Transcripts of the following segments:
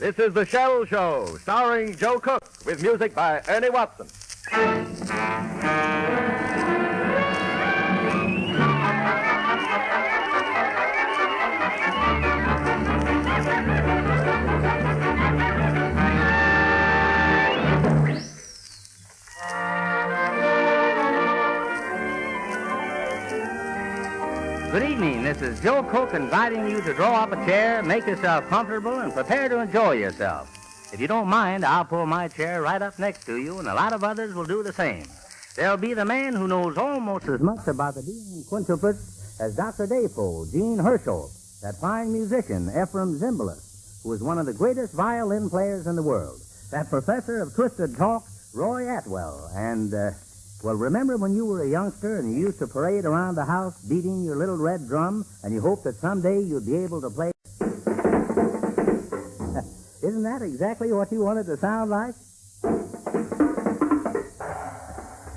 This is The Shell Show, starring Joe Cook, with music by Ernie Watson. Good evening. This is Joe Cook inviting you to draw up a chair, make yourself comfortable, and prepare to enjoy yourself. If you don't mind, I'll pull my chair right up next to you, and a lot of others will do the same. There'll be the man who knows almost as much about the Dion quintuplets as Dr. Defoe, Gene HERSHOLT, that fine musician, EFREM ZIMBALIST, who is one of the greatest violin players in the world, that professor of twisted talk, Roy Atwell, and, well, remember when you were a youngster and you used to parade around the house beating your little red drum and you hoped that someday you'd be able to play? Isn't that exactly what you wanted to sound like?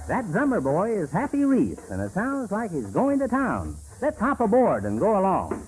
That drummer boy is Happy Reese, and it sounds like he's going to town. Let's hop aboard and go along.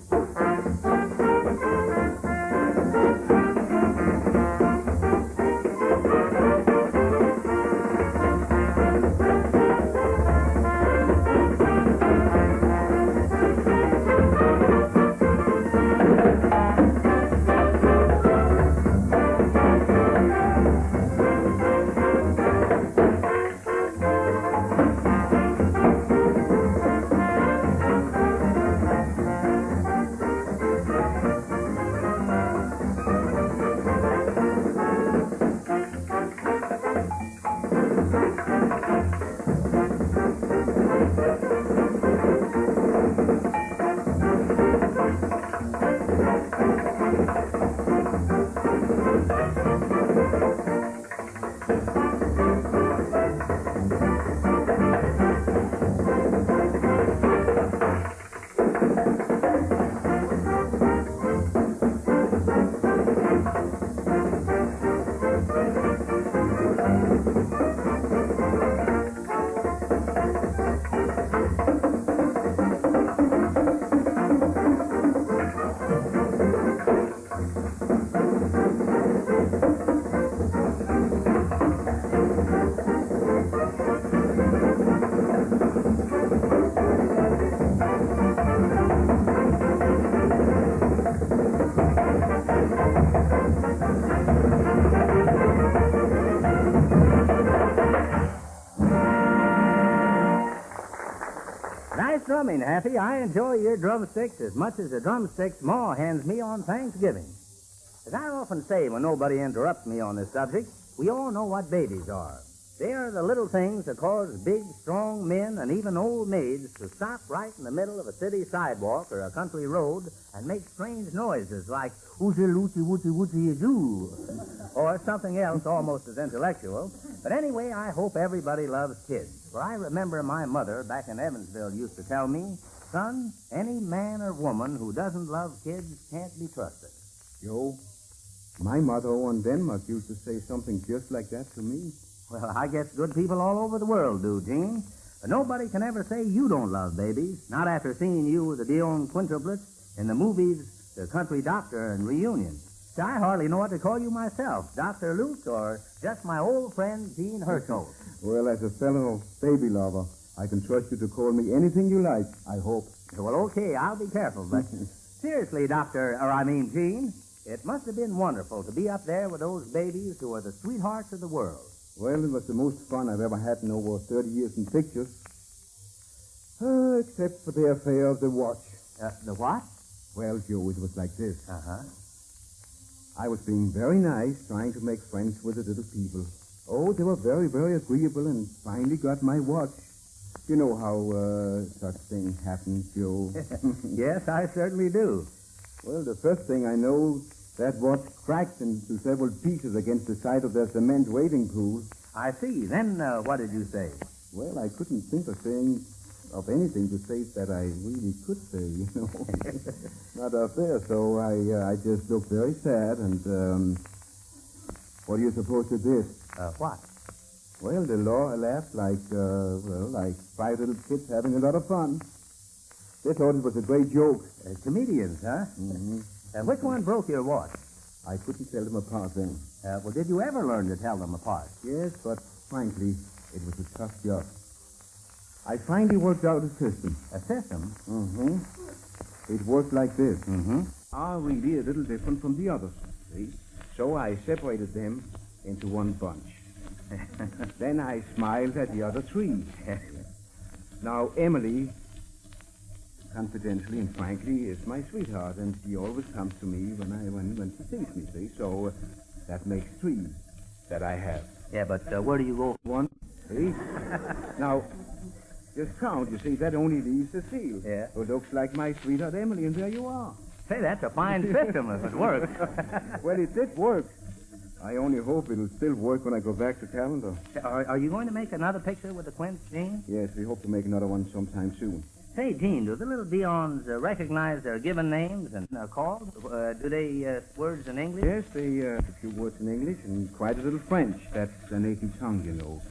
Drumming, Happy. I enjoy your drumsticks as much as the drumsticks Ma hands me on Thanksgiving. As I often say when nobody interrupts me on this subject, we all know what babies are. They are the little things that cause big, strong men and even old maids to stop right in the middle of a city sidewalk or a country road and make strange noises like oozy looty wooty wooty you do, or something else almost as intellectual. But anyway, I hope everybody loves kids. For I remember my mother back in Evansville used to tell me, son, any man or woman who doesn't love kids can't be trusted. Joe, my mother in Denmark used to say something just like that to me. Well, I guess good people all over the world do, Gene. But nobody can ever say you don't love babies, not after seeing you with the Dion quintuplets in the movies, The Country Doctor, and Reunion. See, I hardly know what to call you myself, Dr. Luke or just my old friend, Gene HERSHOLT. Well, as a fellow baby lover, I can trust you to call me anything you like, I hope. Well, okay, I'll be careful, but seriously, Gene, it must have been wonderful to be up there with those babies who are the sweethearts of the world. Well, it was the most fun I've ever had in over 30 years in pictures. Except for the affair of the watch. The what? Well, Joe, it was like this. Uh-huh. I was being very nice, trying to make friends with the little people. Oh, they were very, very agreeable and finally got my watch. You know how such things happen, Joe. Yes, I certainly do. Well, the first thing I know, that watch cracked into several pieces against the side of their cement wading pool. I see. Then what did you say? Well, I couldn't think of anything to say that I really could say, you know. Not up there, so I just looked very sad, and what do you suppose it is? What? Well, the law laughed like five little kids having a lot of fun. They thought it was a great joke. Comedians, huh? Mm-hmm. Which one broke your watch? I couldn't tell them apart then. Well, did you ever learn to tell them apart? Yes, but frankly, it was a tough job. I finally worked out a system. A system? Mm-hmm. It worked like this. Mm-hmm. Are really a little different from the others, see? So I separated them into one bunch. Then I smiled at the other three. Now, Emily, confidentially and frankly, is my sweetheart, and she always comes to me when she sees me, see? So that makes three that I have. Yeah, but where do you go? One, see? Now, just count, you see, that only leaves Cecile. Yeah. Who looks like my sweetheart Emily, and there you are. Say, that's a fine system if it works. Well, it did work. I only hope it'll still work when I go back to Calendar. Are you going to make another picture with the quints, Gene? Yes, we hope to make another one sometime soon. Say, Gene, do the little Dions recognize their given names and are called? Do they words in English? Yes, they a few words in English and quite a little French. That's their native tongue, you know.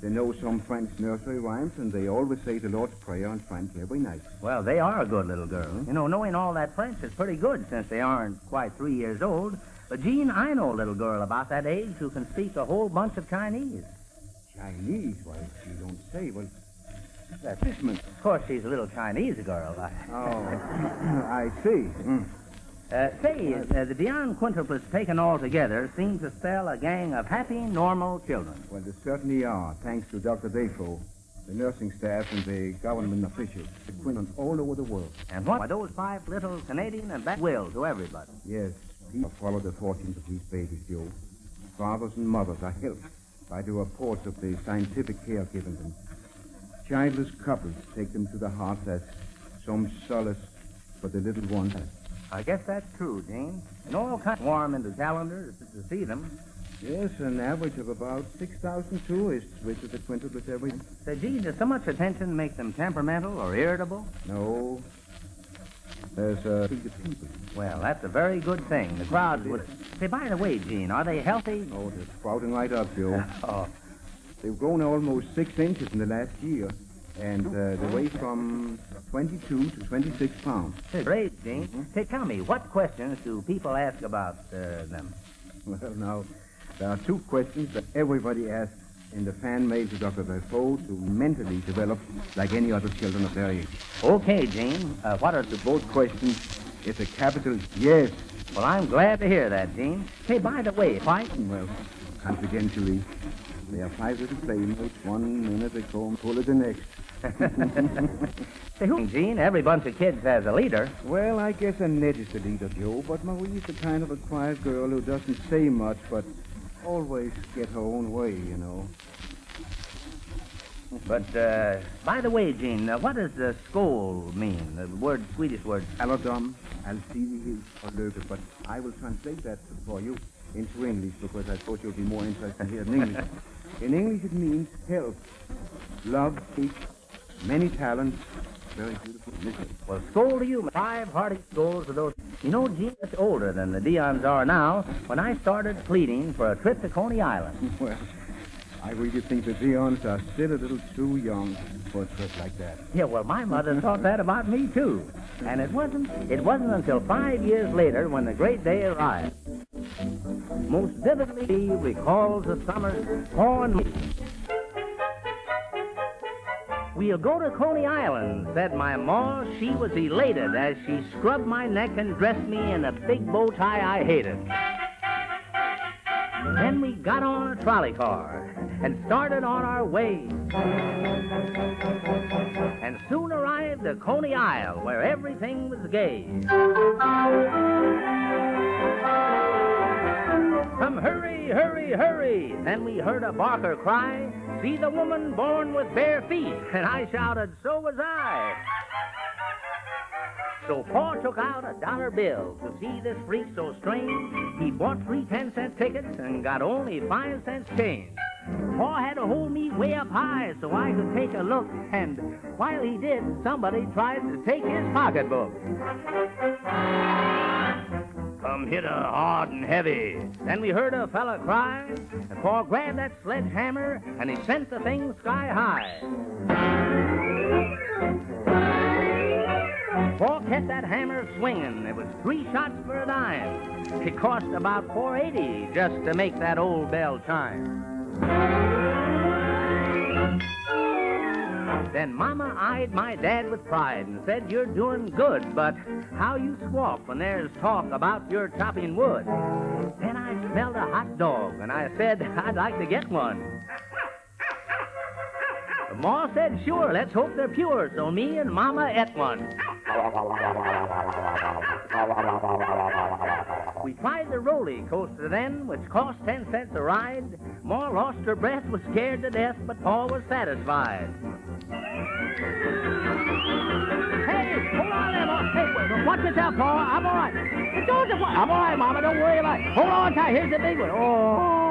They know some French nursery rhymes, and they always say the Lord's Prayer in French every night. Well, they are a good little girl. You know, knowing all that French is pretty good since they aren't quite 3 years old. But, Gene, I know a little girl about that age who can speak a whole bunch of Chinese. Chinese? Why, you don't say. Well, that's Fishman. Of course, she's a little Chinese girl. Oh, I see. The Dion quintuplets taken all together seem to spell a gang of happy, normal children. Well, they certainly are, thanks to Dr. Defoe, the nursing staff, and the government officials. The quintuplets all over the world. And what are those 5 little Canadian and back will to everybody? Yes, people follow the fortunes of these babies, Joe. Fathers and mothers are helped by the reports of the scientific care given them. Childless couples take them to the hearts as some solace for the little ones. I guess that's true, Gene. And all kinds warm into calendars to see them. Yes, an average of about 6,000 tourists visit the quintuplets every... Say, Gene, does so much attention make them temperamental or irritable? No. There's a people. Well, that's a very good thing. The crowds would... Say, by the way, Gene, are they healthy? Oh, they're sprouting right up, Joe. Oh. They've grown almost 6 inches in the last year, and they weigh from 22 to 26 pounds. Hey, great, Gene. Say, tell me, what questions do people ask about them? Well, now, there are 2 questions that everybody asks in the fan mail to Dr. Defoe to mentally develop like any other children of their age. Okay, Gene. What are Both questions is a capital yes. Well, I'm glad to hear that, Gene. Hey, by the way, Well, confidentially, they are 5 little playmates. 1 minute they go and pull it the next. Say, who, Gene? Every bunch of kids has a leader. Well, I guess Annette is the leader, Joe, but Marie's the kind of a quiet girl who doesn't say much, but always get her own way, you know. But, by the way, Gene, what does skål mean? The word, Swedish word. Allerdom, allsidighed, or løbe, but I will translate that for you into English because I thought you'd be more interested here in English. In English, it means health, love, peace, many talents, very beautiful mission. Well, skål to you. 5 hearty skåls to those. You know, Gene, it's older than the Dions are now when I started pleading for a trip to Coney Island. Well, I really think the Dions are still a little too young for a trip like that. Yeah, well, my mother thought that about me, too. And it wasn't until 5 years later when the great day arrived. Most vividly he recalls the summer on me. We'll go to Coney Island, said my ma. She was elated as she scrubbed my neck and dressed me in a big bow tie I hated. Then we got on a trolley car and started on our way. And soon arrived at Coney Isle, where everything was gay. Come hurry, hurry, hurry. Then we heard a barker cry, see the woman born with bare feet. And I shouted, so was I. So Pa took out a $1 bill to see this freak so strange. He bought 3 10-cent tickets and got only 5 cents change. Pa had to hold me way up high so I could take a look. And while he did, somebody tried to take his pocketbook. Come hit her hard and heavy. Then we heard a fella cry, and Pa grabbed that sledgehammer, and he sent the thing sky high. Pa kept that hammer swinging. It was 3 shots for a dime. It cost about $4.80 just to make that old bell chime. Then Mama eyed my dad with pride and said, "You're doing good, but how you squawk when there's talk about your chopping wood?" Then I smelled a hot dog, and I said, "I'd like to get one." Ma said, "Sure, let's hope they're pure," so me and Mama ate one. We tried the roller coaster then, which cost 10 cents a ride. Ma lost her breath, was scared to death, but Pa was satisfied. Hey, hold on there, Ma. Hey, watch yourself, Pa. I'm all right. I'm all right, Mama. Don't worry about it. Hold on tight. Here's the big one. Oh.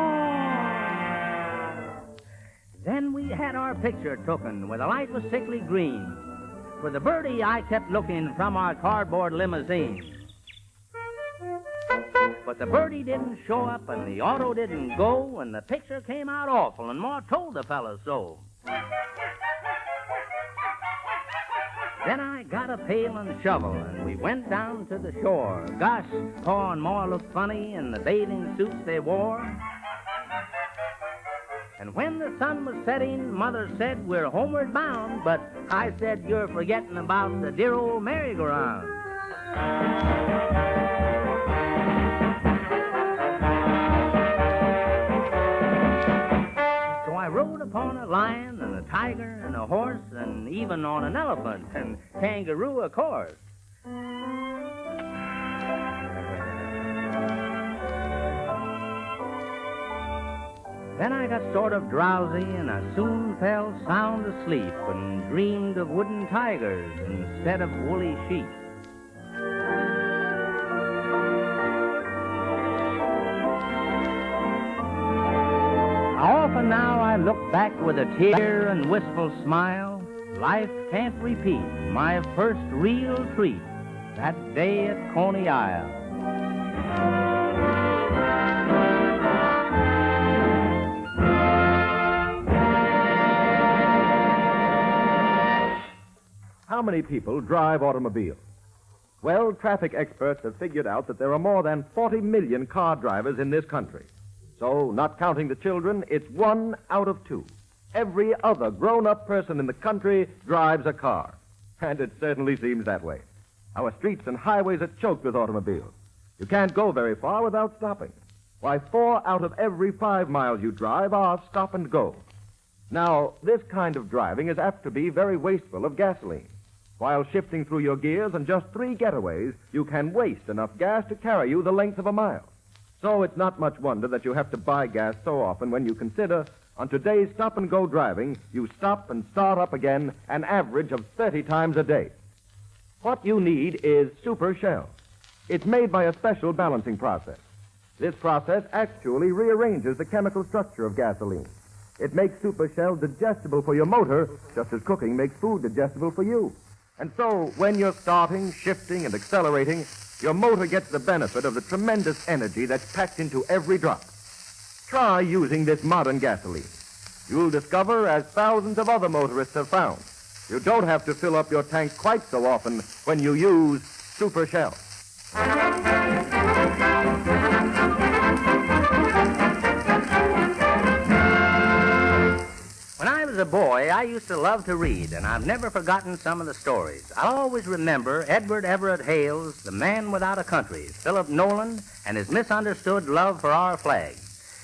Then we had our picture taken where the light was sickly green. For the birdie I kept looking from our cardboard limousine. But the birdie didn't show up and the auto didn't go and the picture came out awful and Ma told the fella so. Then I got a pail and shovel and we went down to the shore. Gosh, Pa and Ma looked funny in the bathing suits they wore. And when the sun was setting, Mother said, "We're homeward bound," but I said, "You're forgetting about the dear old merry-go-round." So I rode upon a lion and a tiger and a horse and even on an elephant and kangaroo, of course. Then I got sort of drowsy and I soon fell sound asleep and dreamed of wooden tigers instead of woolly sheep. How often now I look back with a tear and wistful smile. Life can't repeat my first real treat, that day at Coney Isle. How many people drive automobiles? Well, traffic experts have figured out that there are more than 40 million car drivers in this country. So, not counting the children, it's 1 out of 2. Every other grown-up person in the country drives a car. And it certainly seems that way. Our streets and highways are choked with automobiles. You can't go very far without stopping. Why, 4 out of every 5 miles you drive are stop and go. Now, this kind of driving is apt to be very wasteful of gasoline. While shifting through your gears and just 3 getaways, you can waste enough gas to carry you the length of a mile. So it's not much wonder that you have to buy gas so often when you consider, on today's stop-and-go driving, you stop and start up again an average of 30 times a day. What you need is Super Shell. It's made by a special balancing process. This process actually rearranges the chemical structure of gasoline. It makes Super Shell digestible for your motor, just as cooking makes food digestible for you. And so, when you're starting, shifting, and accelerating, your motor gets the benefit of the tremendous energy that's packed into every drop. Try using this modern gasoline. You'll discover, as thousands of other motorists have found, you don't have to fill up your tank quite so often when you use Super Shell. When I was a boy, I used to love to read, and I've never forgotten some of the stories. I'll always remember Edward Everett Hale's The Man Without a Country, Philip Nolan, and his misunderstood love for our flag.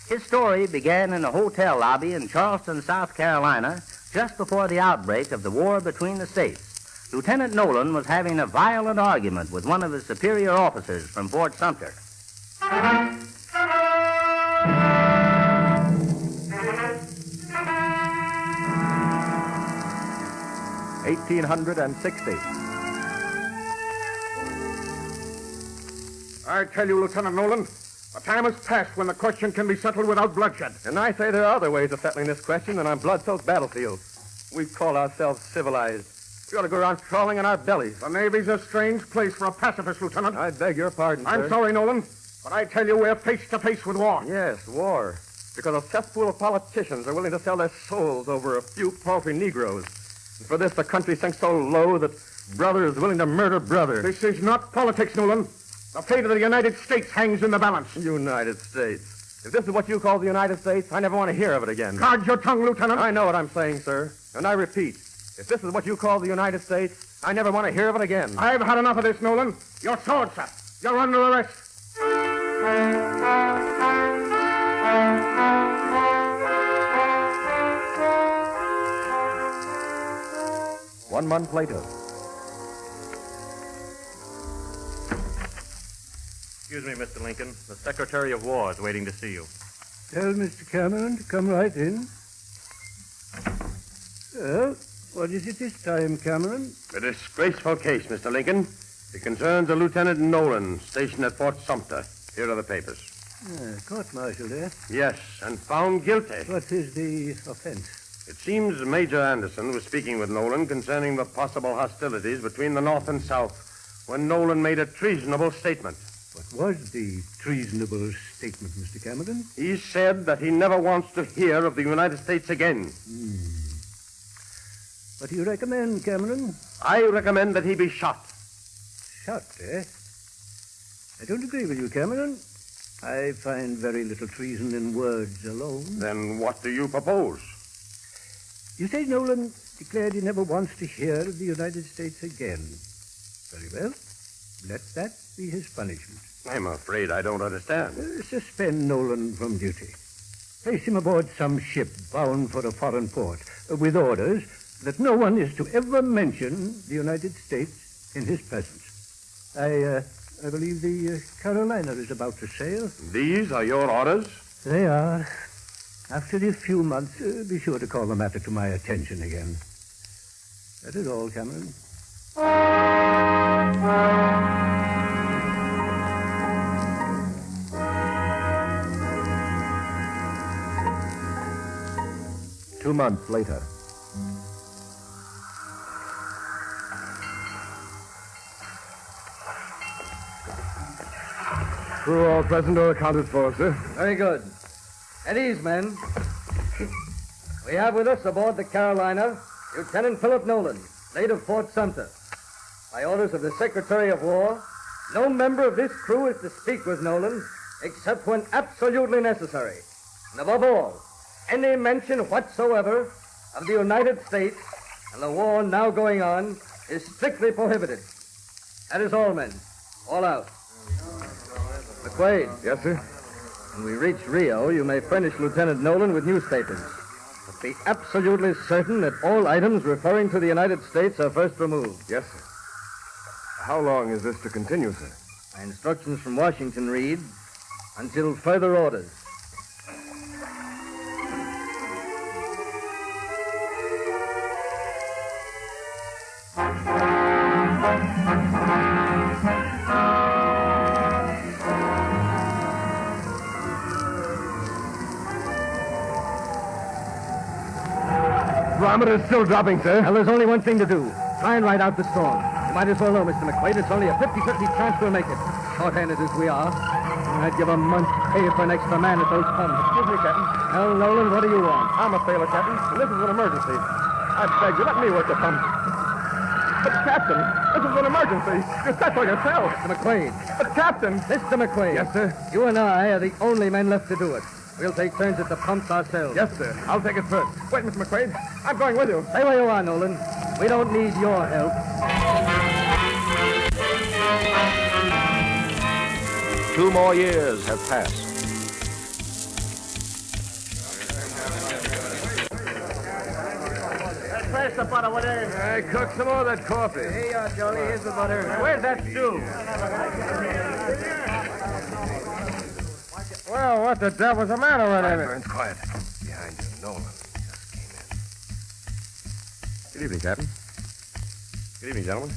His story began in a hotel lobby in Charleston, South Carolina, just before the outbreak of the war between the states. Lieutenant Nolan was having a violent argument with one of his superior officers from Fort Sumter. 1860. I tell you, Lieutenant Nolan, the time has passed when the question can be settled without bloodshed. And I say there are other ways of settling this question than on blood-soaked battlefields. We call ourselves civilized. We ought to go around crawling on our bellies. The Navy's a strange place for a pacifist, Lieutenant. I beg your pardon, sir. I'm sorry, Nolan, but I tell you we're face to face with war. Yes, war. Because a cesspool of politicians are willing to sell their souls over a few paltry Negroes. And for this, the country sinks so low that Brother is willing to murder brother. This is not politics, Nolan. The fate of the United States hangs in the balance. United States. If this is what you call the United States, I never want to hear of it again. Guard your tongue, Lieutenant. I know what I'm saying, sir. And I repeat, if this is what you call the United States, I never want to hear of it again. I've had enough of this, Nolan. Your sword, sir. You're under arrest. 1 month later. Excuse me, Mr. Lincoln. The Secretary of War is waiting to see you. Tell Mr. Cameron to come right in. Well, what is it this time, Cameron? A disgraceful case, Mr. Lincoln. It concerns a Lieutenant Nolan, stationed at Fort Sumter. Here are the papers. Court-martial there. Yes, and found guilty. What is the offense? It seems Major Anderson was speaking with Nolan concerning the possible hostilities between the North and South when Nolan made a treasonable statement. What was the treasonable statement, Mr. Cameron? He said that he never wants to hear of the United States again. What do you recommend, Cameron? I recommend that he be shot. Shot, eh? I don't agree with you, Cameron. I find very little treason in words alone. Then what do you propose? You say Nolan declared he never wants to hear of the United States again. Very well. Let that be his punishment. I'm afraid I don't understand. Suspend Nolan from duty. Place him aboard some ship bound for a foreign port with orders that no one is to ever mention the United States in his presence. I believe the Carolina is about to sail. These are your orders? They are. After a few months, be sure to call the matter to my attention again. That is all, Cameron. Two months later. Crew all present or accounted for, sir. Very good. At ease, men. We have with us aboard the Carolina Lieutenant Philip Nolan, late of Fort Sumter. By orders of the Secretary of War, no member of this crew is to speak with Nolan except when absolutely necessary. And above all, any mention whatsoever of the United States and the war now going on is strictly prohibited. That is all, men. All out. McQuaid. Yes, sir? When we reach Rio, you may furnish Lieutenant Nolan with newspapers. But be absolutely certain that all items referring to the United States are first removed. Yes, sir. How long is this to continue, sir? My instructions from Washington read, until further orders. Barometer is still dropping, sir. Well, there's only one thing to do. Try and ride out the storm. You might as well know, Mr. McQuaid, it's only a 50-50 chance we'll make it. Short-handed as we are. I'd give a month's pay for an extra man at those pumps. Excuse me, Captain. Well, Nolan, what do you want? I'm a sailor, Captain, and this is an emergency. I beg you, let me work the pump. But, Captain, this is an emergency. You said so yourself. Mr. McQuaid. But, Captain... Mr. McQuaid. Yes, sir? You and I are the only men left to do it. We'll take turns at the pumps ourselves. Yes, sir. I'll take it first. Wait, Mr. McQuaid. I'm going with you. Stay where you are, Nolan. We don't need your help. 2 more years have passed. Where's the butter? What is it? Hey, cook some more of that coffee. Here you are, Johnny. Here's the butter. Where's that stew? Well, what the devil's the matter with him? Burns, quiet. Behind you, Nolan just came in. Good evening, Captain. Good evening, gentlemen.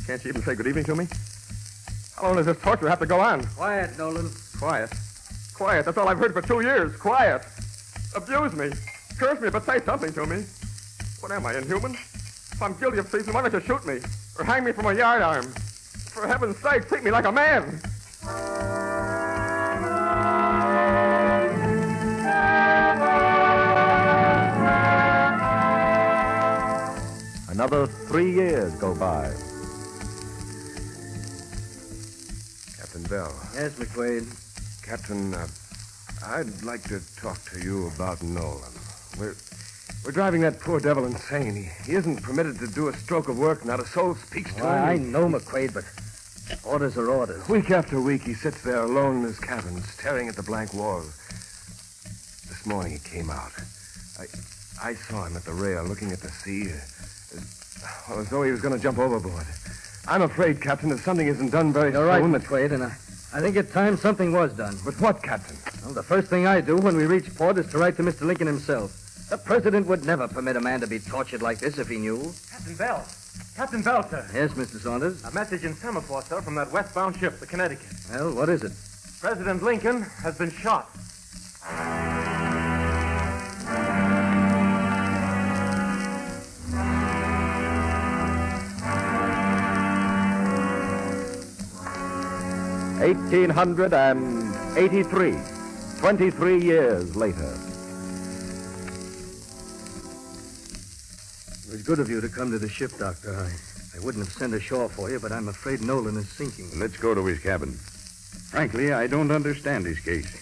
Can't you even say good evening to me? How long does this torture have to go on? Quiet, Nolan. Quiet. Quiet. That's all I've heard for 2 years. Quiet. Abuse me. Curse me, but say something to me. What am I, inhuman? If I'm guilty of treason, why don't you shoot me? Or hang me from a yardarm? For heaven's sake, treat me like a man. Another 3 years go by. Captain Bell. Yes, McQuaid. Captain, I'd like to talk to you about Nolan. We're driving that poor devil insane. He isn't permitted to do a stroke of work. Not a soul speaks to him. I know, McQuaid, but orders are orders. Week after week, he sits there alone in his cabin, staring at the blank wall. This morning, he came out. I saw him at the rail, looking at the sea, as though he was going to jump overboard. I'm afraid, Captain, if something isn't done very You're right, soon... McQuaid, and I think it's time something was done. But what, Captain? Well, the first thing I do when we reach port is to write to Mr. Lincoln himself. The president would never permit a man to be tortured like this if he knew. Captain Bell. Captain Bell, sir. Yes, Mr. Saunders? A message in semaphore, sir, from that westbound ship, the Connecticut. Well, what is it? President Lincoln has been shot. $1,883, 23 years later. It was good of you to come to the ship, Doctor. I wouldn't have sent ashore for you, but I'm afraid Nolan is sinking. Let's go to his cabin. Frankly, I don't understand his case.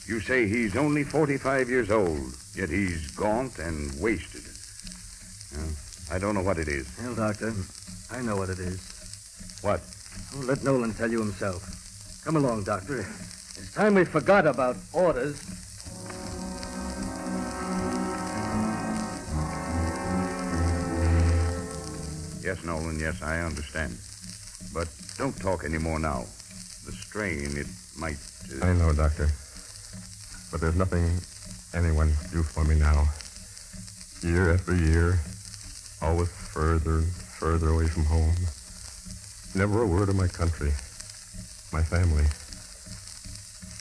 You say he's only 45 years old, yet he's gaunt and wasted. Well, I don't know what it is. Well, Doctor, I know what it is. What? Oh, let Nolan tell you himself. Come along, Doctor. It's time we forgot about orders. Yes, Nolan, yes, I understand. But don't talk anymore now. The strain, it might... I know, Doctor. But there's nothing anyone can do for me now. Year after year, always further and further away from home. Never a word of my country, my family.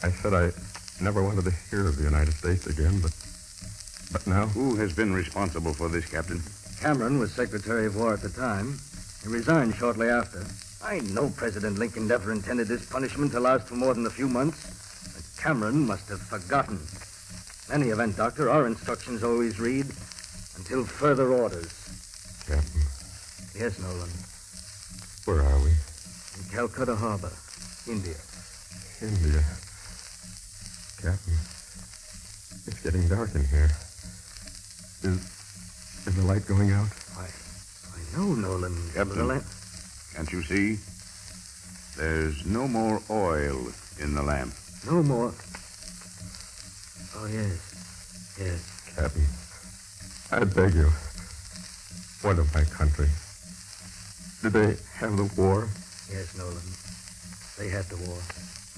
I said I never wanted to hear of the United States again, but now... Who has been responsible for this, Captain? Cameron was Secretary of War at the time. He resigned shortly after. I know President Lincoln never intended this punishment to last for more than a few months. But Cameron must have forgotten. In any event, Doctor, our instructions always read, until further orders. Captain, Yes, Nolan. where are we? In Calcutta Harbor, India. India. Captain, it's getting dark in here. Is the light going out? I know, Nolan. Captain, can't you see? There's no more oil in the lamp. No more. Oh, yes. Yes. Captain, I beg you. What of my country? Did they have the war? Yes, Nolan. They had the war.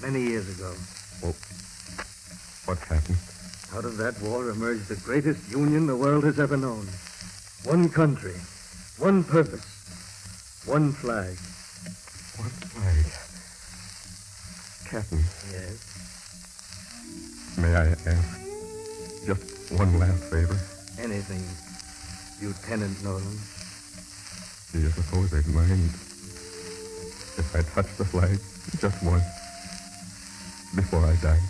Many years ago. Well, what happened? Out of that war emerged the greatest union the world has ever known. One country, one purpose, one flag. One flag. Captain, Yes. may I ask just one last favor? Anything, Lieutenant Nolan. Do you suppose they'd mind if I touched the flag just once before I died?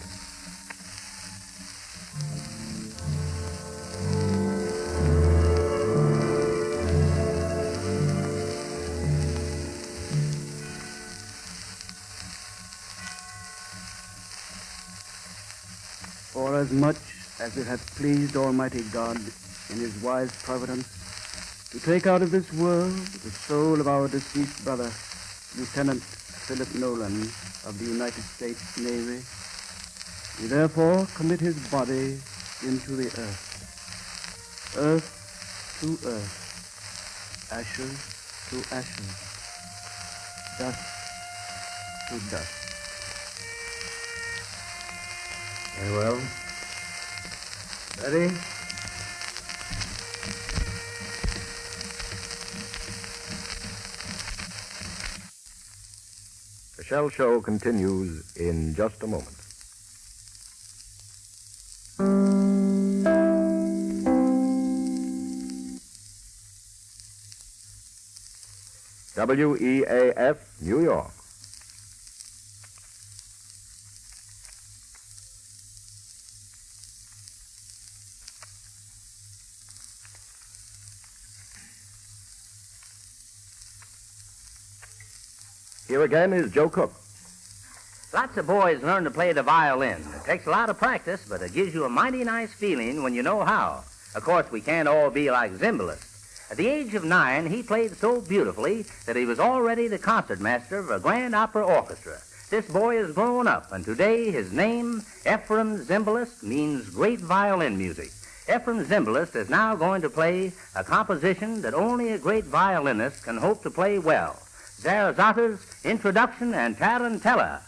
Forasmuch as it hath pleased Almighty God in his wise providence to take out of this world the soul of our deceased brother, Lieutenant Philip Nolan of the United States Navy, we therefore commit his body into the earth. Earth to earth. Ashes to ashes. Dust to dust. Very well. Ready? The Shell Show continues in just a moment. WEAF, New York. Here again is Joe Cook. Lots of boys learn to play the violin. It takes a lot of practice, but it gives you a mighty nice feeling when you know how. Of course, we can't all be like ZIMBALIST. At the age of 9, he played so beautifully that he was already the concertmaster of a grand opera orchestra. This boy is grown up, and today his name, EFREM ZIMBALIST, means great violin music. EFREM ZIMBALIST is now going to play a composition that only a great violinist can hope to play well. Zarazatta's Introduction and Tarantella.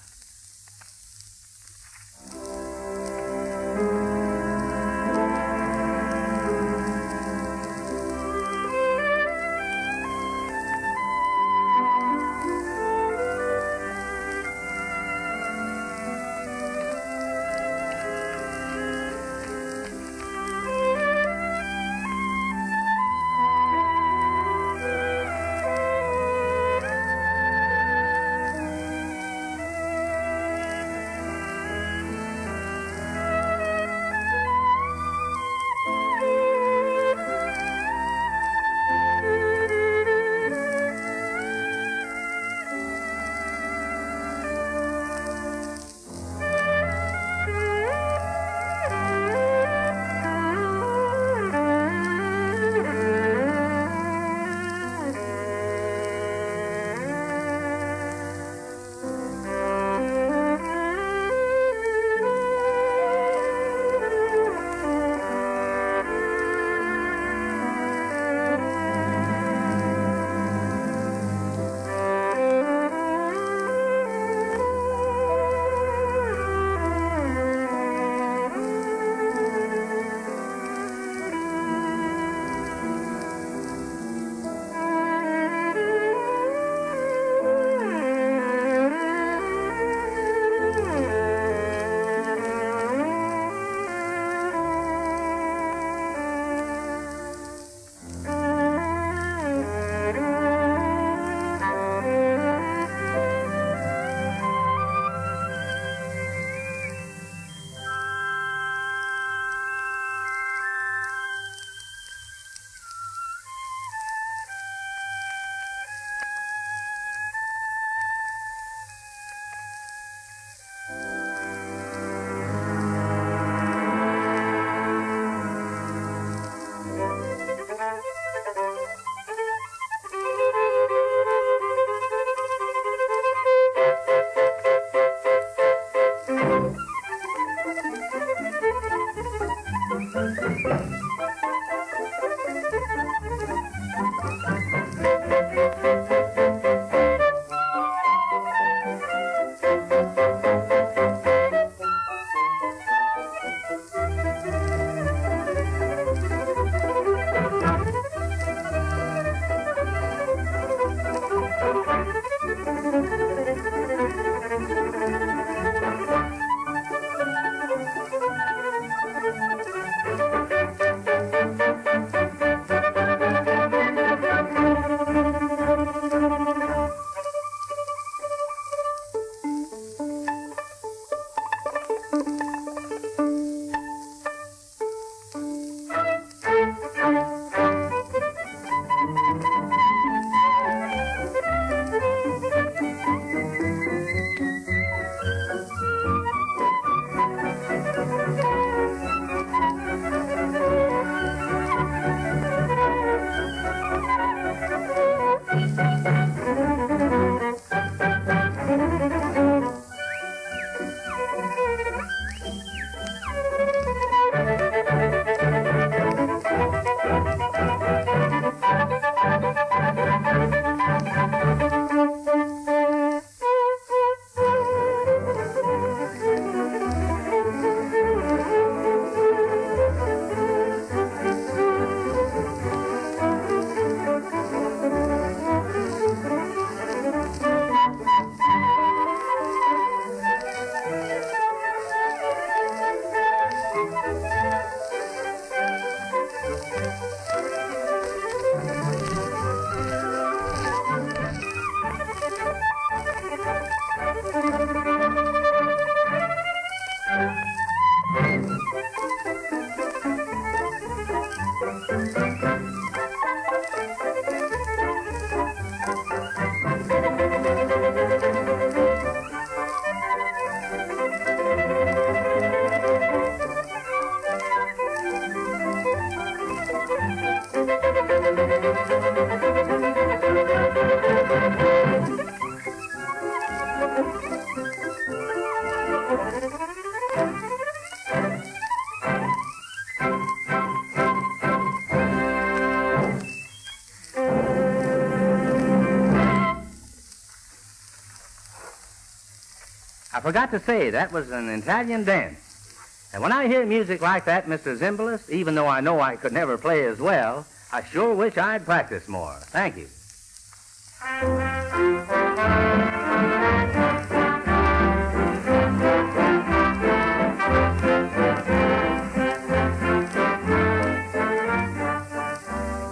I forgot to say, that was an Italian dance. And when I hear music like that, Mr. Zimbalist, even though I know I could never play as well, I sure wish I'd practice more. Thank you.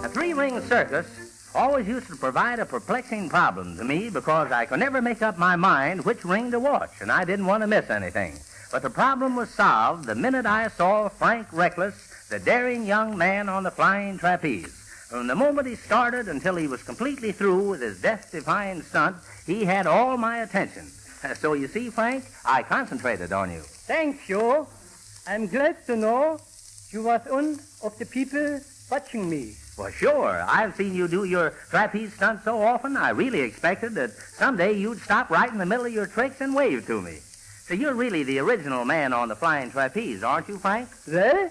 A three-ring circus always used to provide a perplexing problem to me because I could never make up my mind which ring to watch, and I didn't want to miss anything. But the problem was solved the minute I saw Frank Reckless, the daring young man on the flying trapeze. From the moment he started until he was completely through with his death-defying stunt, he had all my attention. So you see, Frank, I concentrated on you. Thanks, you. I'm glad to know you was one of the people watching me. Well, sure. I've seen you do your trapeze stunt so often, I really expected that someday you'd stop right in the middle of your tricks and wave to me. So you're really the original man on the flying trapeze, aren't you, Frank? Well,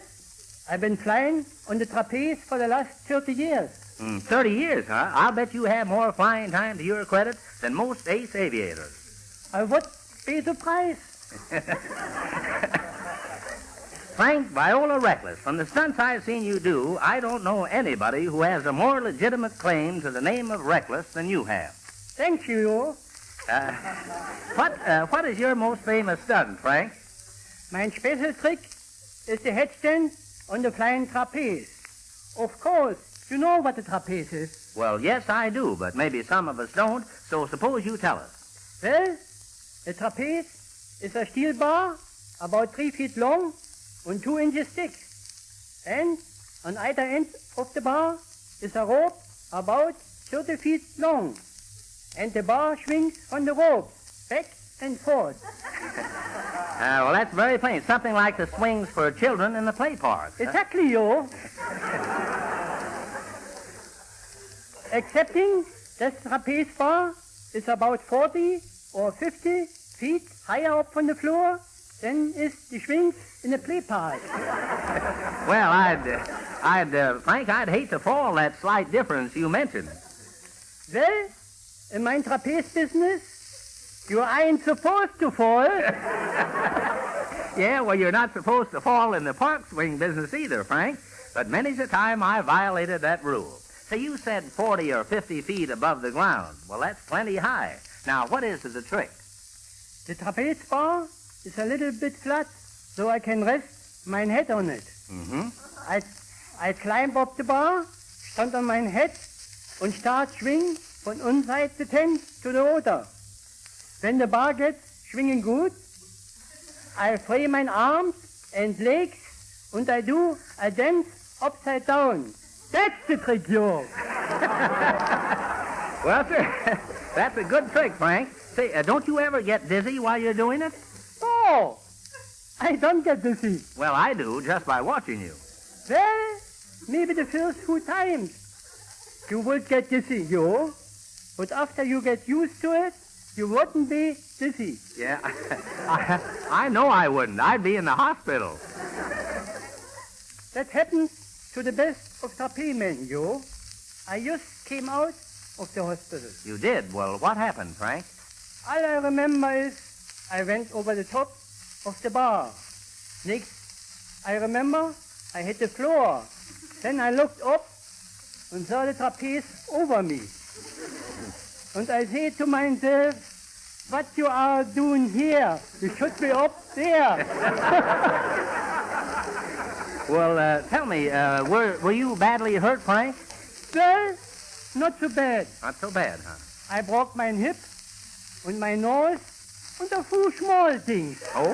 I've been flying on the trapeze for the last 30 years. 30 years, huh? I'll bet you have more flying time to your credit than most ace aviators. What be the price? Frank Viola Reckless, from the stunts I've seen you do, I don't know anybody who has a more legitimate claim to the name of Reckless than you have. Thank you. What is your most famous stunt, Frank? My special trick is the headstand on the flying trapeze. Of course, you know what a trapeze is. Well, yes, I do, but maybe some of us don't, so suppose you tell us. Well, a trapeze is a steel bar about 3 feet long and 2 inches thick. And on either end of the bar is a rope about 30 feet long. And the bar swings on the rope, back and forth. Well, that's very plain. Something like the swings for children in the play park. Exactly, you. Excepting this trapeze bar is about 40 or 50 feet higher up from the floor than is the swings in the play park. Well, Frank, I'd hate to fall that slight difference you mentioned. Well, in my trapeze business, you ain't supposed to fall. Yeah, well, you're not supposed to fall in the park swing business either, Frank. But many's the time I violated that rule. Say, you said 40 or 50 feet above the ground. Well, that's plenty high. Now, what is the trick? The trapeze bar is a little bit flat, so I can rest my head on it. Mm-hmm. I climb up the bar, stand on my head, and start swing von one side the tent to the other. When the bar gets swinging good, I free my arms and legs, and I do a dance upside down. That's the trick, you. Well, sir, that's a good trick, Frank. Say, don't you ever get dizzy while you're doing it? Oh, I don't get dizzy. Well, I do, just by watching you. Well, maybe the first 2 times you would get dizzy, you. But after you get used to it, you wouldn't be dizzy. Yeah, I know I wouldn't. I'd be in the hospital. That happens to the best of trapeze men, you. I just came out of the hospital. You did? Well, what happened, Frank? All I remember is I went over the top of the bar. Next, I remember I hit the floor. Then I looked up and saw the trapeze over me. And I say to myself, what you are doing here? You should be up there. Well, tell me, were you badly hurt, Frank? Well, not so bad. Not so bad, huh? I broke my hip and my nose and a few small things. Oh?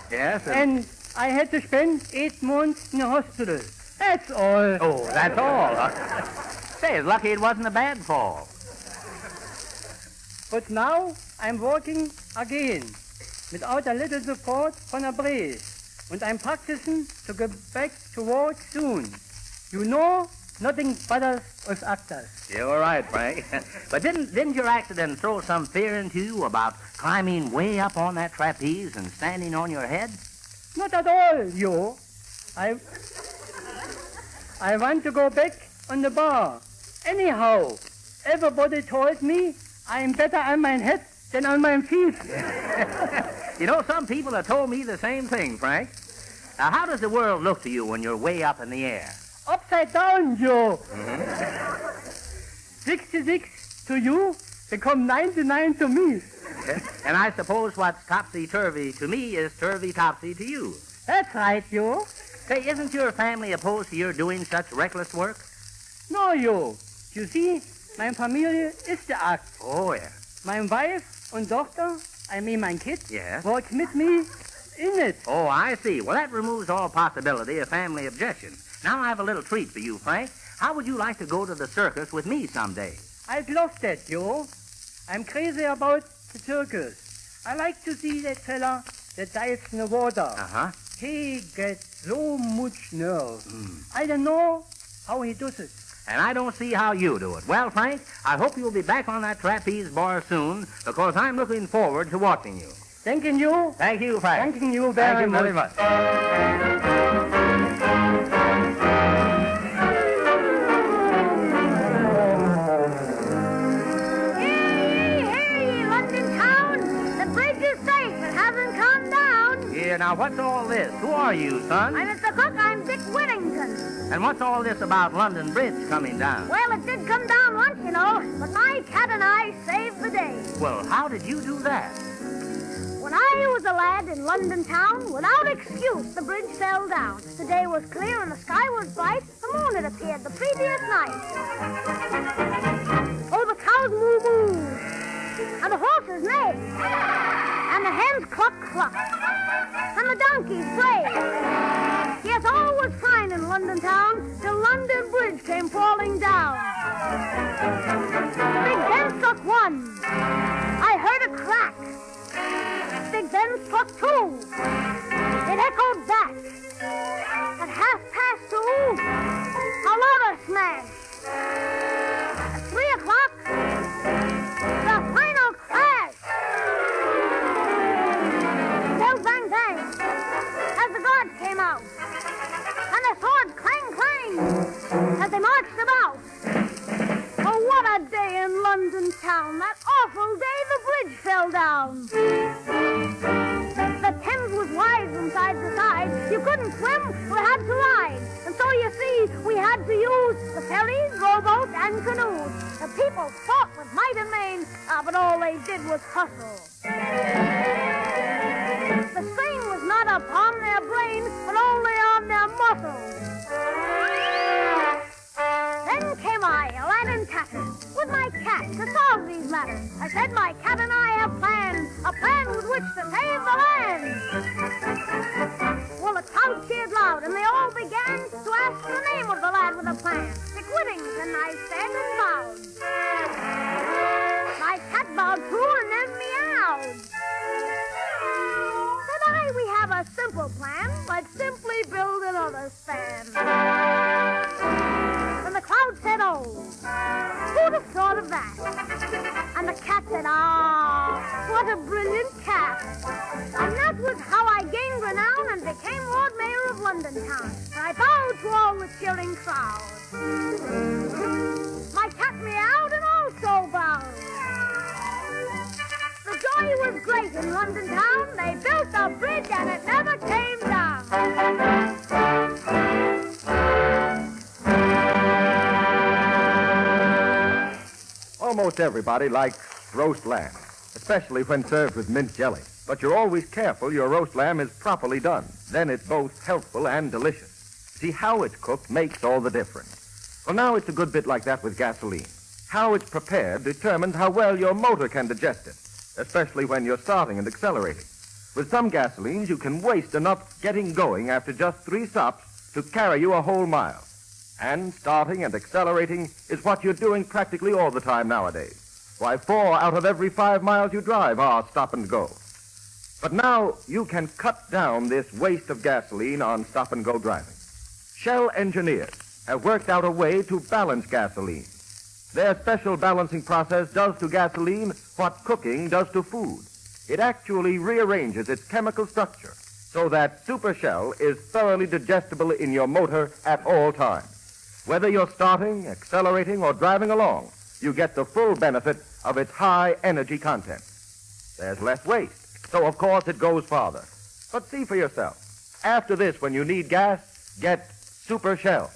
Yes? And I had to spend 8 months in the hospital. That's all. Oh, that's all, huh? Say, it's lucky it wasn't a bad fall. But now I'm walking again without a little support from a brace. And I'm practicing to get back to work soon. You know, nothing bothers us actors. You're right, Frank. But didn't your accident throw some fear into you about climbing way up on that trapeze and standing on your head? Not at all, you. I want to go back on the bar. Anyhow, everybody told me I'm better on my head than on my feet. You know, some people have told me the same thing, Frank. Now, how does the world look to you when you're way up in the air? Upside down, Joe. 66 to you become 99 to me. And I suppose what's topsy-turvy to me is turvy-topsy to you. That's right, Joe. Say, isn't your family opposed to your doing such reckless work? No, Joe. You see, my Familie ist der Akt. Oh, yeah. My wife and daughter, I mean my kid, Yes? work with me in it. Oh, I see. Well, that removes all possibility of family objection. Now I have a little treat for you, Frank. How would you like to go to the circus with me someday? I'd love that, Joe. I'm crazy about the circus. I like to see that fella that dives in the water. Uh-huh. He gets so much nerve. I don't know how he does it. And I don't see how you do it. Well, Frank, I hope you'll be back on that trapeze bar soon, because I'm looking forward to watching you. Thanking you. Thank you, Frank. Thanking you very Thank you very much. Here, now, what's all this? Who are you, son? I'm Mr. Cook. I'm Dick Whittington. And what's all this about London Bridge coming down? Well, it did come down once, you know, but my cat and I saved the day. Well, how did you do that? When I was a lad in London town, without excuse, the bridge fell down. The day was clear and the sky was bright. The moon had appeared the previous night. Oh, the cows moo-moo, and the horses neigh, and the hens cluck-cluck, and the donkeys bray. Yes, all was fine in London town till London Bridge came falling down. Big Ben struck one. I heard a crack. Big Ben struck two. It echoed back. At 2:30, another smash. At 3 o'clock, the final crash. Bell bang bang as the guards came out, and the swords clang clang as they marched about. Oh, what a day in London town! That awful day the bridge fell down. The Thames was wide from side to side. You couldn't swim, we had to ride. And so you see, we had to use the ferries, rowboats, and canoes. The people fought with might and main, but all they did was hustle. The strain was not upon their brains, but only on their muscles. Then came I, a lad in tatters, with my cat to solve these matters. I said my cat and I have planned, a plan with which to save the land. Well, the crowd cheered loud, and they all began to ask the name of the lad with a plan. Dick Whittington, I said, and bowed. My cat bowed too, and then meowed. Said I, we have a simple plan. Let's simply build another span. And the crowd said, oh, who'd have thought of that? And the cat said, ah, what a brilliant cat. And that was how I gained renown and became Lord Mayor of London town. And I bowed to all the cheering crowd. My cat meowed and also bowed. The joy was great in London town. They built a bridge and it never came down. Almost everybody likes roast lamb, especially when served with mint jelly. But you're always careful your roast lamb is properly done. Then it's both healthful and delicious. See, how it's cooked makes all the difference. Well, now it's a good bit like that with gasoline. How it's prepared determines how well your motor can digest it, especially when you're starting and accelerating. With some gasolines, you can waste enough getting going after just 3 stops to carry you a whole mile. And starting and accelerating is what you're doing practically all the time nowadays. Why, 4 out of every 5 miles you drive are stop and go. But now you can cut down this waste of gasoline on stop and go driving. Shell engineers have worked out a way to balance gasoline. Their special balancing process does to gasoline what cooking does to food. It actually rearranges its chemical structure so that Super Shell is thoroughly digestible in your motor at all times. Whether you're starting, accelerating, or driving along, you get the full benefit of its high energy content. There's less waste, so of course it goes farther. But see for yourself. After this, when you need gas, get Super Shell.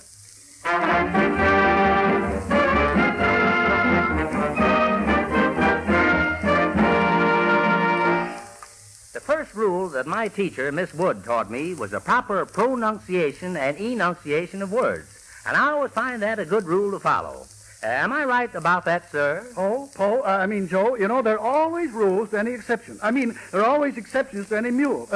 The first rule that my teacher, Miss Wood, taught me was a proper pronunciation and enunciation of words. And I always find that a good rule to follow. Am I right about that, sir? Joe, you know, there are always rules to any exception. There are always exceptions to any rule.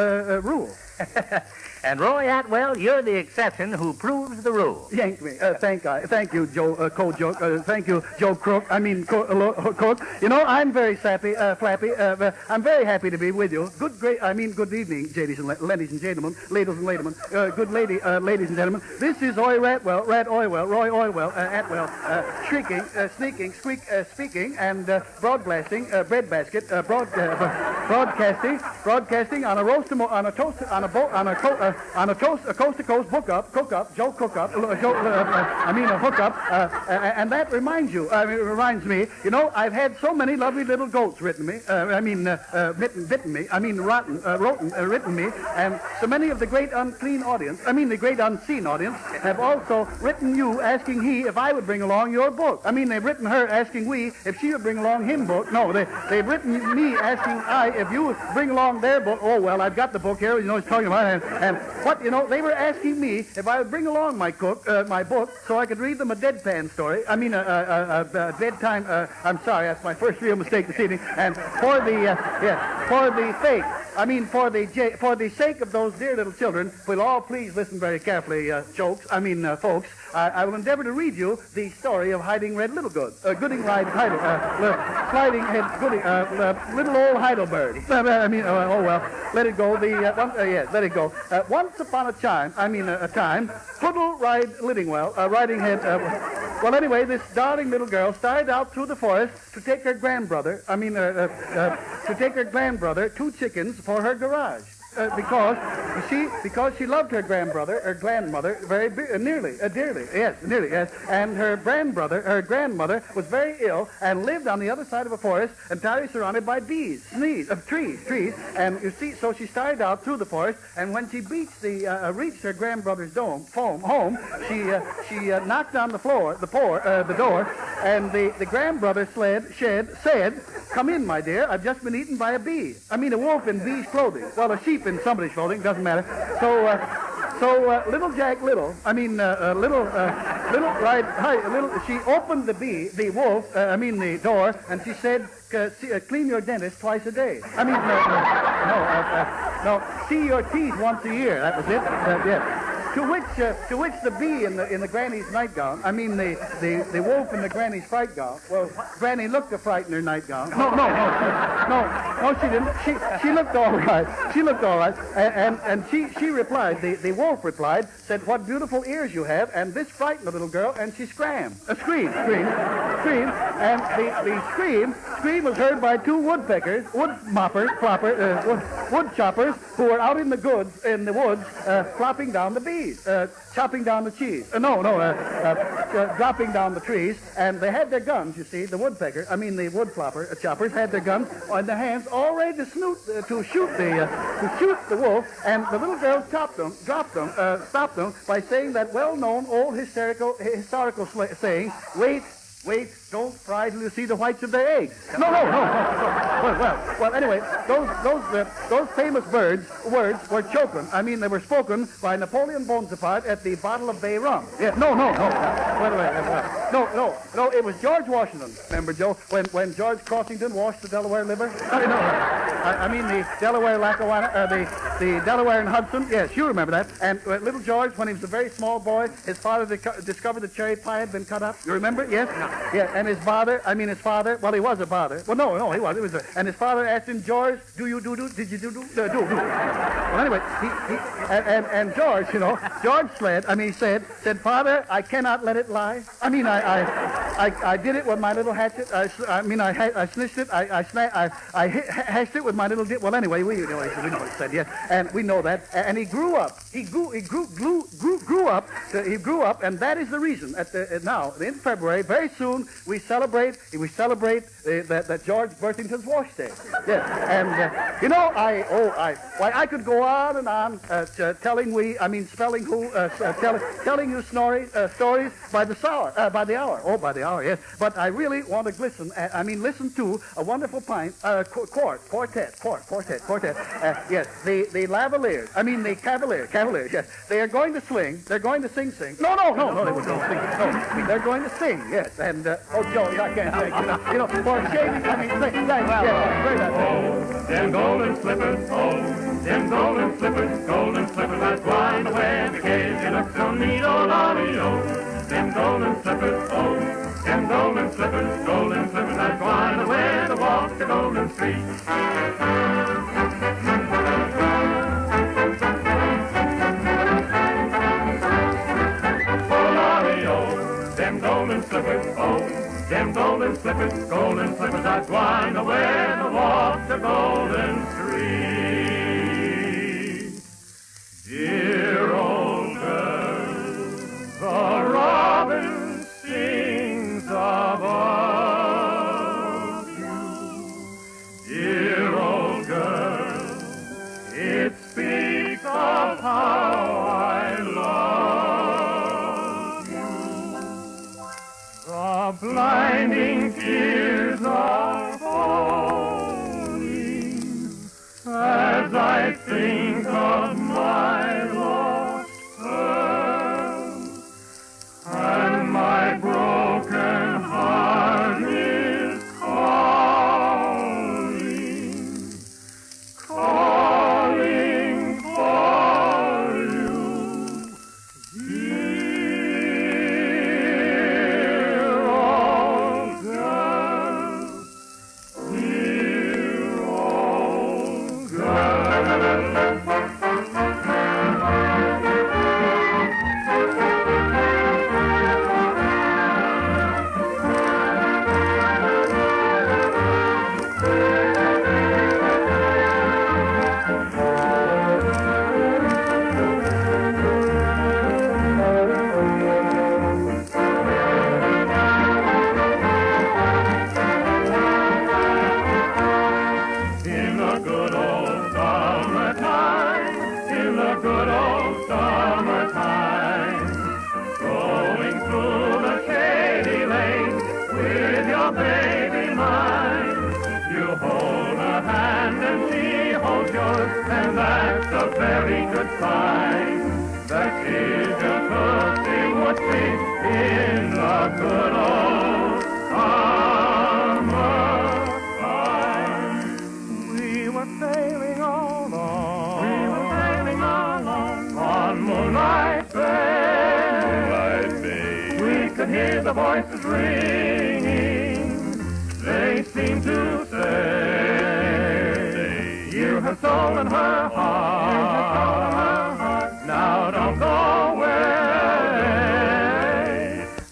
And Roy Atwell, you're the exception who proves the rule. Yank me. Thank you, Joe Joke. Thank you, Joe Crook. Cook. You know, I'm very flappy. I'm very happy to be with you. Good evening, ladies and gentlemen. Ladies and gentlemen. This is Roy Roy Oywell, Atwell, shrieking, sneaking, speaking, and broadcasting, breadbasket, broadcasting on a coast-to-coast cook-up, Joe Cook-up, a hookup, and that reminds me, you know, I've had so many lovely little goats written me, written me, and so many of the great unseen audience have also written you asking he if I would bring along your book. They've written her asking we if she would bring along him book. No, they've written me asking I if you would bring along their book. Oh, well, I've got the book here, you know, he's talking about it, and what, you know, they were asking me if I would bring along my book so I could read them a deadpan story. A bedtime, I'm sorry, that's my first real mistake this evening, and for the sake of those dear little children, we'll all please listen very carefully, folks, I will endeavor to read you the story of Hiding Red Little Gooding Ride Sliding Head Gooding, Little Old Heidelberg. Let it go. Let it go. Once upon a time, Poodle Ride Lidingwell, Riding Head. Anyway, this darling little girl started out through the forest to take her grandbrother, two chickens for her garage. Because she loved her grandmother very dearly, yes. And her grandmother was very ill and lived on the other side of a forest entirely surrounded by trees. And you see, so she started out through the forest, and when she reached her grandbrother's home, she knocked on the door, and the grandbrother said, "Come in, my dear. I've just been eaten by a bee. A wolf in bee's clothing. Well, a sheep in somebody's clothing, doesn't matter." So little Jack Little, she opened the door, and she said, "Clean your dentist twice a day." See your teeth once a year. That was it. Yes. To which the bee in the granny's nightgown, the wolf in the granny's fright gown. Well, Granny looked a fright in her nightgown. No, she didn't. She looked all right. And she replied. The wolf replied, said, "What beautiful ears you have!" And this frightened the little girl, and she screamed. And the scream was heard by two woodpeckers, wood choppers, who were out in the woods, flopping down the bees. Chopping down the cheese. Dropping down the trees. And they had their guns, you see, the wood choppers had their guns in their hands, all ready to shoot the wolf. And the little girl stopped them by saying that well-known old historical saying, Wait, don't fry till you see the whites of their eggs. No. Well, anyway, those famous words were chosen. They were spoken by Napoleon Bonaparte at the bottle of Bay rum. Yeah, no. No, it was George Washington. Remember, Joe, when George Crossington washed the Delaware River? The Delaware Lackawanna, the Delaware and Hudson. Yes, you remember that. And little George, when he was a very small boy, his father discovered the cherry pie had been cut up. You remember? Yes? No. Yeah, and his father, well, he was a father. Well, no, he was. And his father asked him, "George, did you do? Well, anyway, and George, George said, "Father, I cannot let it lie. I did it with my little hatchet. I snitched it. I hashed it with my little dip. Well, anyway, we know what he said, yes, and we know that. And he grew up. He grew up. He grew up, and that is the reason. Now, in February, very soon, we celebrate that George Burthington's wash day. Yes, and I could go on and on telling you stories by the hour. Oh, by the hour, yes. But I really want to listen to a wonderful quartet. Yes, the Lavaliers. The Cavaliers. Yes, they are going to sing. They're going to sing. No, they won't sing. No, they're going to sing. Yes, and Joe, I can't sing. For shaving. Them golden slippers, them golden slippers, that's why the way the cage, you look so neat, oh, lolly, oh. Them golden slippers, them golden slippers, that's why the way to walk the golden street. Oh, lolly, oh, them golden slippers, them golden slippers, that's why the way to walk the golden street. Dear old girl, the robin sings about you. Dear old girl, it speaks of how I love you. The blinding tears are falling as I think of my lost pearl, and my broken heart is calling for you. Dear old girl, dear old girl. In the good old summertime, going through the shady lane with your baby mine. You hold her hand and she holds yours, and that's a very good sign that she's your tootsie wootsie in the good old summertime. We were sailing along on Moonlight Bay. We could hear the voices ringing. They seemed to say, you have stolen her heart. Now don't go away.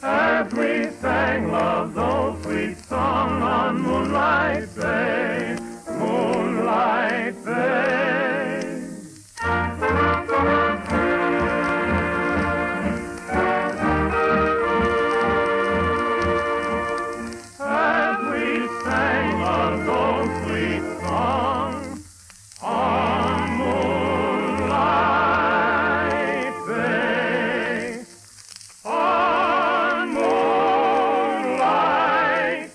As we sang love's old sweet song on Moonlight Bay, Moonlight Bay. As we sang love's old sweet song on Moonlight Bay, on Moonlight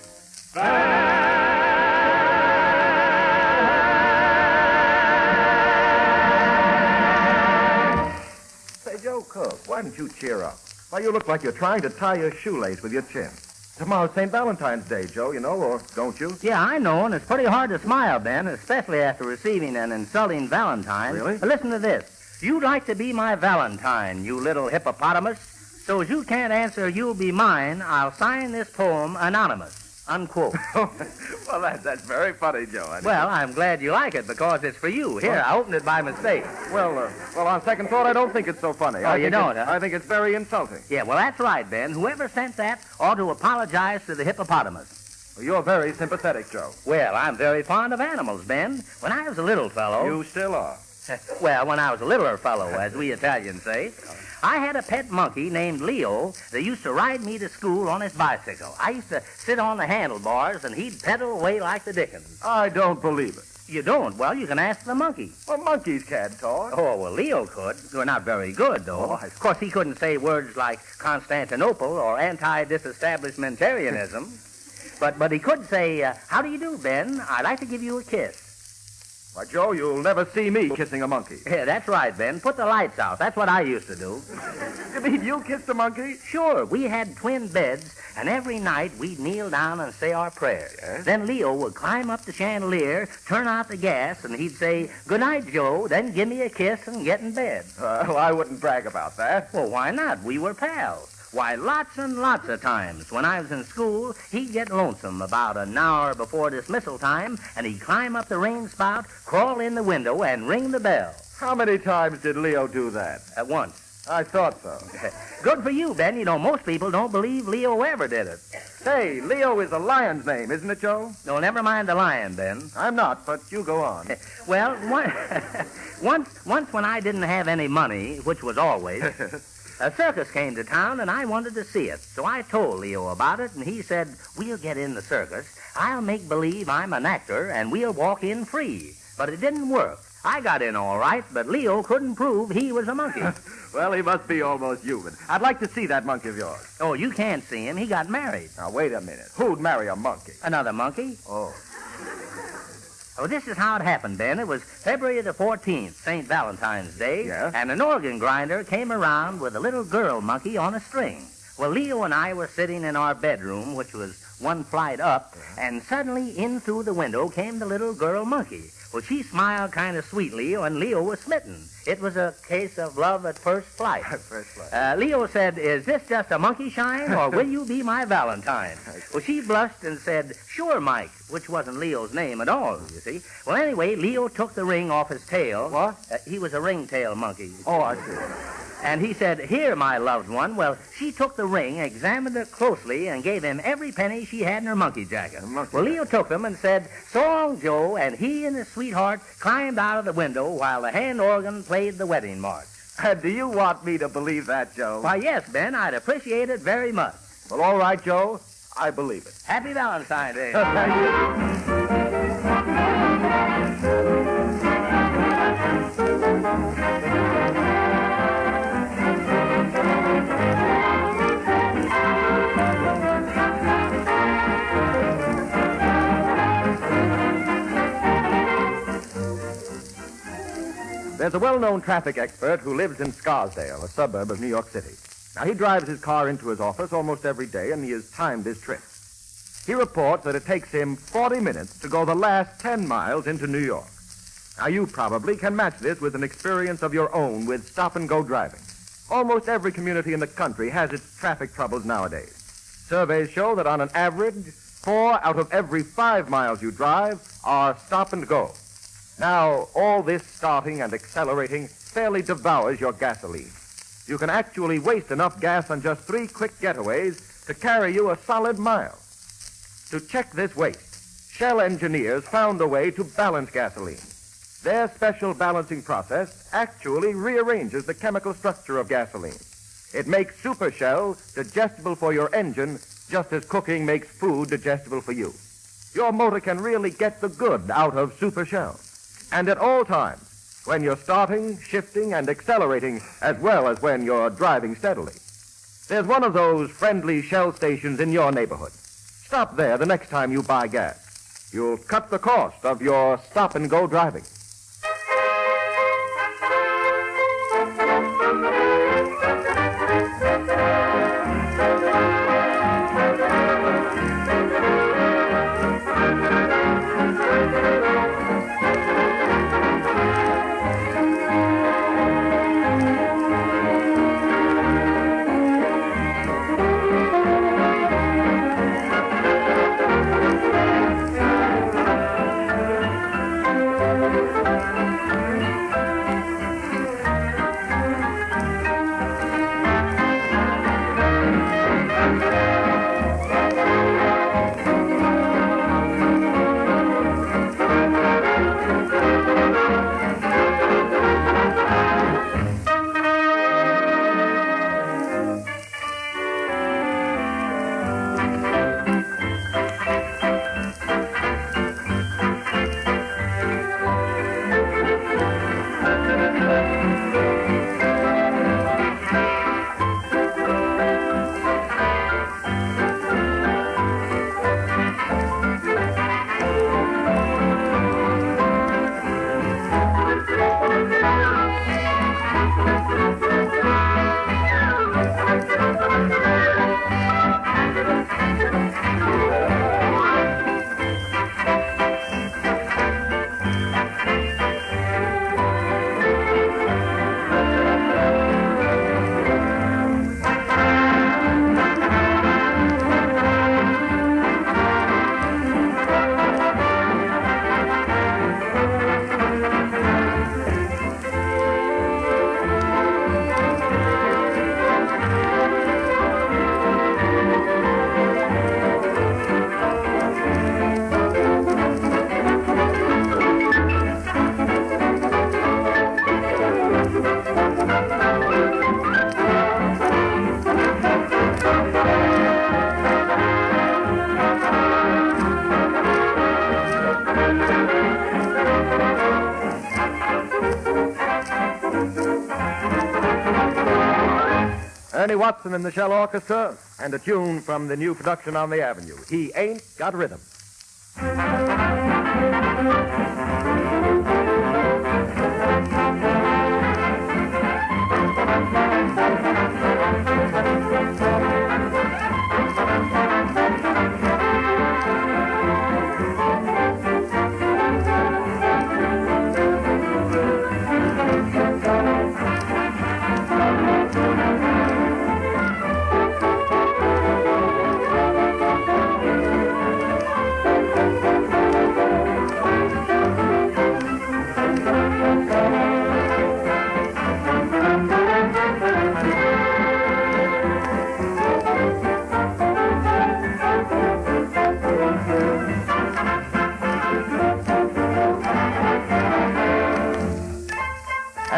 Say, Joe Cook, why don't you cheer up? Why, you look like you're trying to tie your shoelace with your chin. Tomorrow's St. Valentine's Day, Joe, or don't you? Yeah, I know, and it's pretty hard to smile, Ben, especially after receiving an insulting Valentine. Really? Listen to this. You'd like to be my Valentine, you little hippopotamus. So as you can't answer you'll be mine, I'll sign this poem anonymous. unquote. Well, that's very funny, Joe. Well, I'm glad you like it because it's for you. Here, I opened it by mistake. Well, on second thought, I don't think it's so funny. Oh, you don't, huh? I think it's very insulting. Yeah, well, that's right, Ben. Whoever sent that ought to apologize to the hippopotamus. Well, you're very sympathetic, Joe. Well, I'm very fond of animals, Ben. When I was a little fellow... You still are. Well, when I was a littler fellow, as we Italians say, I had a pet monkey named Leo that used to ride me to school on his bicycle. I used to sit on the handlebars, and he'd pedal away like the dickens. I don't believe it. You don't? Well, you can ask the monkey. Well, monkeys can't talk. Oh, well, Leo could. We're not very good, though. Oh, Of course, he couldn't say words like Constantinople or anti-disestablishmentarianism. But he could say, how do you do, Ben? I'd like to give you a kiss. Why, Joe, you'll never see me kissing a monkey. Yeah, that's right, Ben. Put the lights out. That's what I used to do. You mean you kissed a monkey? Sure. We had twin beds, and every night we'd kneel down and say our prayers. Yes? Then Leo would climb up the chandelier, turn out the gas, and he'd say, "Good night, Joe," then give me a kiss and get in bed. Well, I wouldn't brag about that. Well, why not? We were pals. Why, lots and lots of times when I was in school, he'd get lonesome about an hour before dismissal time, and he'd climb up the rain spout, crawl in the window, and ring the bell. How many times did Leo do that? At once. I thought so. Good for you, Ben. You know, most people don't believe Leo ever did it. Say, Leo is a lion's name, isn't it, Joe? No, never mind the lion, Ben. I'm not, but you go on. Well, once when I didn't have any money, which was always... A circus came to town, and I wanted to see it. So I told Leo about it, and he said, "We'll get in the circus. I'll make believe I'm an actor, and we'll walk in free." But it didn't work. I got in all right, but Leo couldn't prove he was a monkey. Well, he must be almost human. I'd like to see that monkey of yours. Oh, you can't see him. He got married. Now, wait a minute. Who'd marry a monkey? Another monkey? Oh. Oh, this is how it happened, Ben. It was February the 14th, St. Valentine's Day, Yeah? and an organ grinder came around with a little girl monkey on a string. Well, Leo and I were sitting in our bedroom, which was one flight up, and suddenly in through the window came the little girl monkey. Well, she smiled kind of sweetly, and Leo was smitten. It was a case of love at first flight. First flight. Leo said, "Is this just a monkey shine, or will you be my Valentine?" Well, she blushed and said, "Sure, Mike," which wasn't Leo's name at all, you see. Well, anyway, Leo took the ring off his tail. What? He was a ringtail monkey. Oh, I see. And he said, "Here, my loved one." Well, she took the ring, examined it closely, and gave him every penny she had in her monkey jacket. Well, Leo took them and said, "So long, Joe," and he and his sweetheart climbed out of the window while the hand organ played the wedding march. Do you want me to believe that, Joe? Why, yes, Ben, I'd appreciate it very much. Well, all right, Joe. I believe it. Happy Valentine's Day. Thank you. There's a well-known traffic expert who lives in Scarsdale, a suburb of New York City. Now, he drives his car into his office almost every day, and he has timed his trips. He reports that it takes him 40 minutes to go the last 10 miles into New York. Now, you probably can match this with an experience of your own with stop-and-go driving. Almost every community in the country has its traffic troubles nowadays. Surveys show that on an average, 4 out of every 5 miles you drive are stop-and-go. Now, all this starting and accelerating fairly devours your gasoline. You can actually waste enough gas on just 3 quick getaways to carry you a solid mile. To check this waste, Shell engineers found a way to balance gasoline. Their special balancing process actually rearranges the chemical structure of gasoline. It makes Super Shell digestible for your engine just as cooking makes food digestible for you. Your motor can really get the good out of Super Shell. And at all times, when you're starting, shifting, and accelerating, as well as when you're driving steadily. There's one of those friendly Shell stations in your neighborhood. Stop there the next time you buy gas. You'll cut the cost of your stop-and-go driving. Ernie Watson and the Shell Orchestra, and a tune from the new production on the Avenue, He Ain't Got Rhythm.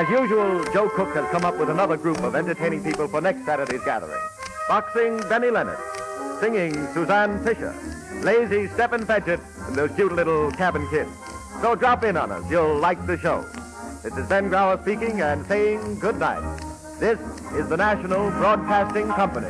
As usual, Joe Cook has come up with another group of entertaining people for next Saturday's gathering. Boxing, Benny Leonard. Singing, Suzanne Fisher. Lazy, Stephen Fetchett, and those cute little cabin kids. So drop in on us. You'll like the show. This is Ben Grauer speaking and saying good night. This is the National Broadcasting Company.